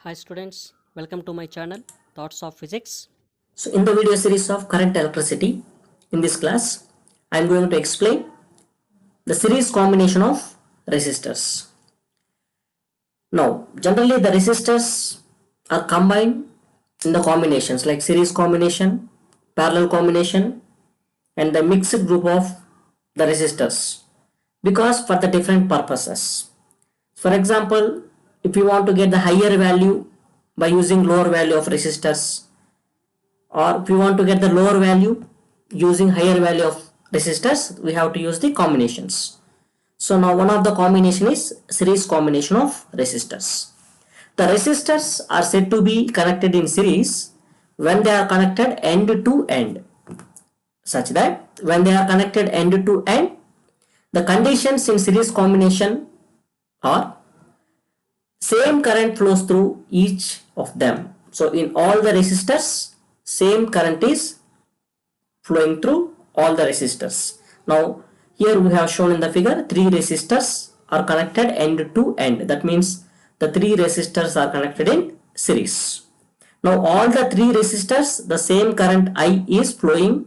Hi students, welcome to my channel Thoughts of Physics. So in the video series of current electricity, in this class, I am going to explain the series combination of resistors. Now, generally the resistors are combined in the combinations like series combination, parallel combination and the mixed group of the resistors because for the different purposes. For example, if you want to get the higher value by using lower value of resistors, or if you want to get the lower value using higher value of resistors, we have to use the combinations. So now one of the combination is series combination of resistors. The resistors are said to be connected in series when they are connected end to end, such that when they are connected end to end, the conditions in series combination are same current flows through each of them. So in all the resistors, same current is flowing through all the resistors. Now here we have shown in the figure 3 resistors are connected end to end. That means the 3 resistors are connected in series. Now all the 3 resistors, the same current I is flowing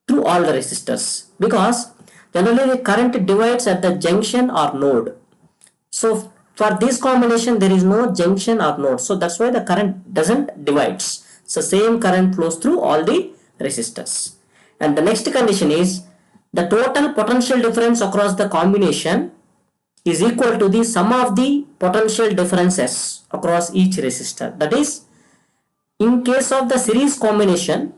through all the resistors because generally the current divides at the junction or node. So for this combination there is no junction or node, so that's why the current doesn't divides. So same current flows through all the resistors. And the next condition is the total potential difference across the combination is equal to the sum of the potential differences across each resistor. That is, in case of the series combination,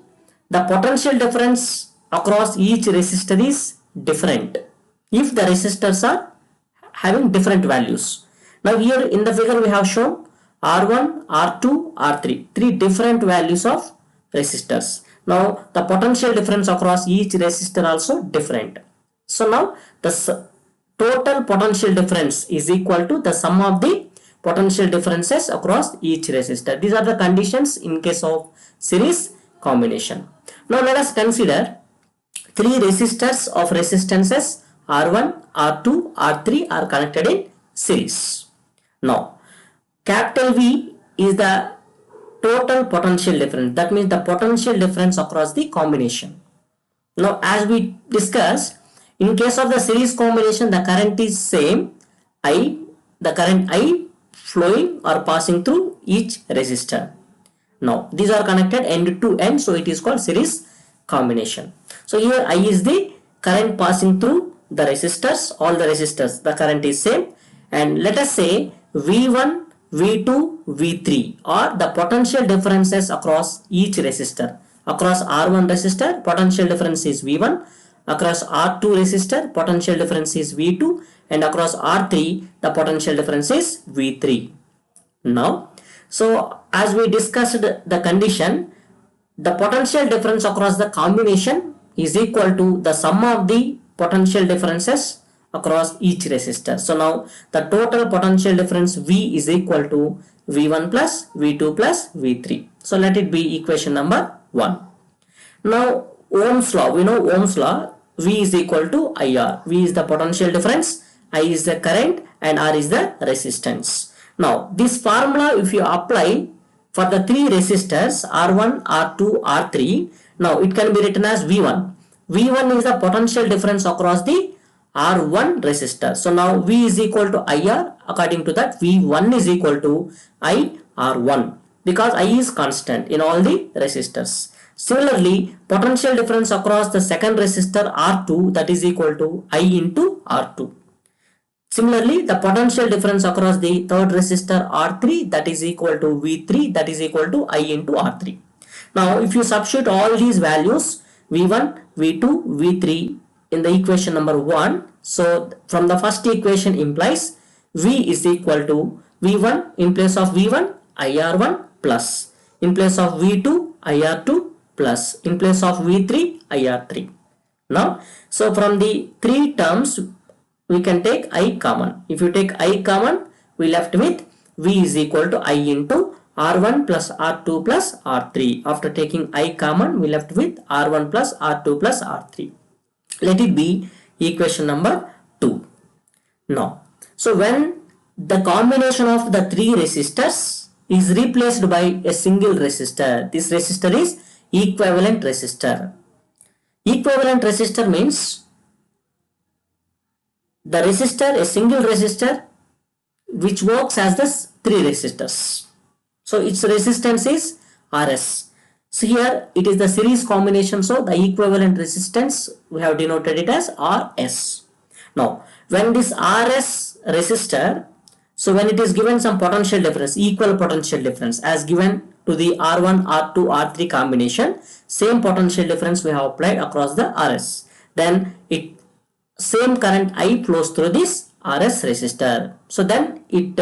the potential difference across each resistor is different if the resistors are having different values. Now here in the figure we have shown R1, R2, R3, 3 different values of resistors. Now the potential difference across each resistor also different. So now the total potential difference is equal to the sum of the potential differences across each resistor. These are the conditions in case of series combination. Now let us consider 3 resistors of resistances R1, R2, R3 are connected in series. Now capital V is the total potential difference. That means the potential difference across the combination. Now as we discussed, in case of the series combination, the current is same I, the current I flowing or passing through each resistor. Now these are connected end to end, so it is called series combination. So here I is the current passing through the resistors, all the resistors, the current is same, and let us say V1, V2, V3 are the potential differences across each resistor. Across R1 resistor, potential difference is V1, across R2 resistor, potential difference is V2, and across R3, the potential difference is V3. Now, so as we discussed the condition, the potential difference across the combination is equal to the sum of the potential differences across each resistor. So now the total potential difference V is equal to V1 plus V2 plus V3. So let it be equation number 1. Now Ohm's law, we know Ohm's law, V is equal to IR. V is the potential difference, I is the current, and R is the resistance. Now this formula if you apply for the 3 resistors R1, R2, R3, now it can be written as V1. V1 is the potential difference across the R1 resistor. So now V is equal to IR. According to that, V1 is equal to IR1 because I is constant in all the resistors. Similarly, potential difference across the second resistor R2, that is equal to I into R2. Similarly, the potential difference across the third resistor R3, that is equal to V3, that is equal to I into R3. Now if you substitute all these values V1, V2, V3 in the equation number 1, so from the first equation implies V is equal to V1, in place of V1 IR1 plus, in place of V2 IR2 plus, in place of V3 IR3. Now so from the 3 terms we can take I common. If you take I common, we left with V is equal to I into R1 plus R2 plus R3. After taking I common, we left with R1 plus R2 plus R3. Let it be equation number 2. Now, so when the combination of the 3 resistors is replaced by a single resistor. This resistor is equivalent resistor. Equivalent resistor means the resistor, a single resistor which works as the three resistors. So its resistance is Rs. So here it is the series combination, so the equivalent resistance we have denoted it as Rs. Now when this Rs resistor, so when it is given some potential difference, equal potential difference as given to the R1, R2, R3 combination, same potential difference we have applied across the Rs. Then same current I flows through this Rs resistor. So then it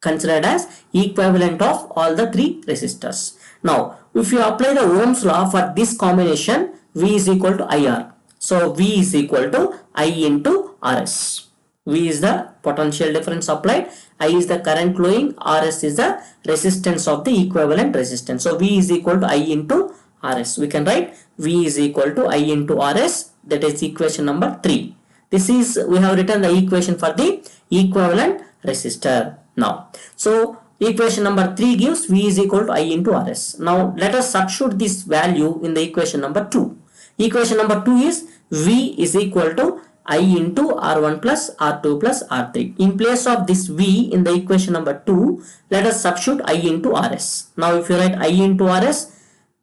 considered as equivalent of all the three resistors. Now if you apply the Ohm's law for this combination, V is equal to IR. So V is equal to I into Rs. V is the potential difference applied, I is the current flowing, Rs is the resistance of the equivalent resistance. So V is equal to I into Rs. We can write V is equal to I into Rs, that is equation number 3. This is, we have written the equation for the equivalent resistor now. So equation number 3 gives V is equal to I into Rs. Now let us substitute this value in the equation number 2. Equation number 2 is V is equal to I into R1 plus R2 plus R3. In place of this V in the equation number 2, let us substitute I into Rs. Now if you write I into Rs,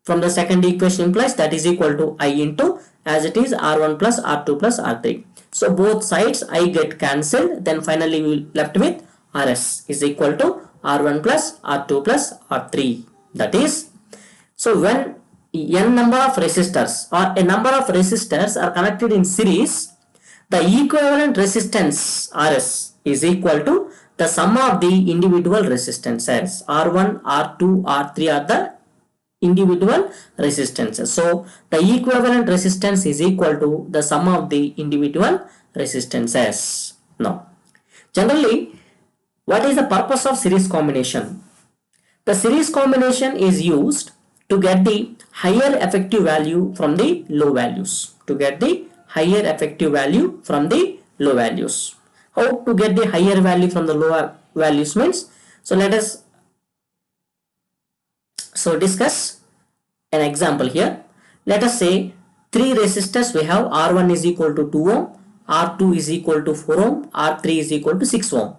from the second equation implies that is equal to I into, as it is, R1 plus R2 plus R3. So both sides I get cancelled, then finally we will left with Rs is equal to R1 plus R2 plus R3. That is, so when n number of resistors or a number of resistors are connected in series, the equivalent resistance Rs is equal to the sum of the individual resistances. R1, R2, R3 are the individual resistances. So the equivalent resistance is equal to the sum of the individual resistances. Now, generally, what is the purpose of series combination? The series combination is used to get the higher effective value from the low values. To get the higher effective value from the low values. How to get the higher value from the lower values means, so let us discuss an example here. Let us say three resistors we have. R1 is equal to 2 ohm, R2 is equal to 4 ohm, R3 is equal to 6 ohm.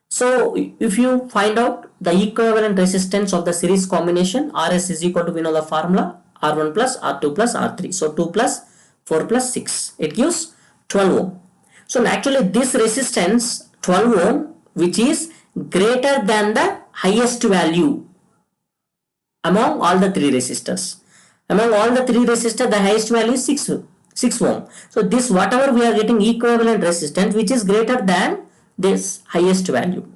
So if you find out the equivalent resistance of the series combination, Rs is equal to, we know the formula, R1 plus R2 plus R3. So 2 plus 4 plus 6, it gives 12 ohm. So actually this resistance 12 ohm, which is greater than the highest value among all the three resistors. Among all the three resistors, the highest value is 6 ohm. So this, whatever we are getting equivalent resistance which is greater than this highest value.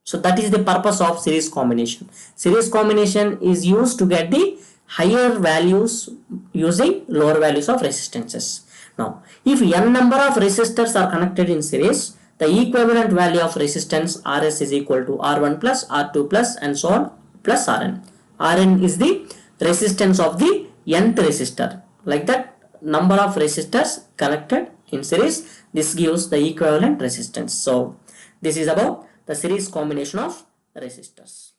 So that is the purpose of series combination. Series combination is used to get the higher values using lower values of resistances. Now, if n number of resistors are connected in series, the equivalent value of resistance Rs is equal to R1 plus R2 plus and so on plus Rn. Rn is the resistance of the nth resistor. Like that, number of resistors connected in series, this gives the equivalent resistance. So this is about the series combination of resistors.